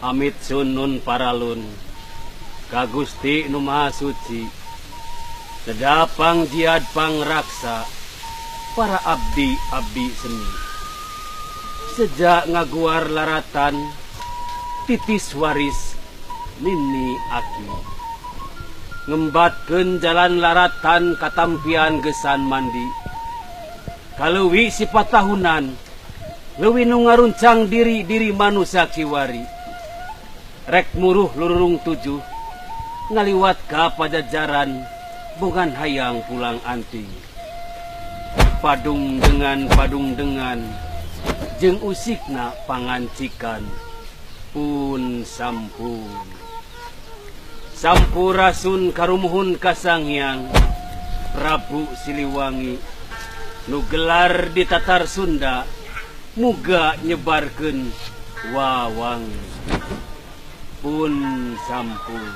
Amit sun nun paralun ka Gusti Nu Maha Suci, sedapang jiad pangraksa para abdi seni. Sejak ngaguar laratan titis waris nini aki, ngembatkeun jalan laratan katampian gesan mandi. Kaleuwi sifat tahunan leuwih nu ngaruncang diri manusia kiwari. Rek muruh lururung 7 ngaliwat ka pajajaran bongan hayang pulang anting. Padung dengan jeung usikna pangancikan pun sampun. Sampurasun karumuhun ka Sang Hyang Prabu Siliwangi nu gelar di tatar Sunda muga nyebarkeun wawangi. Pun sampun.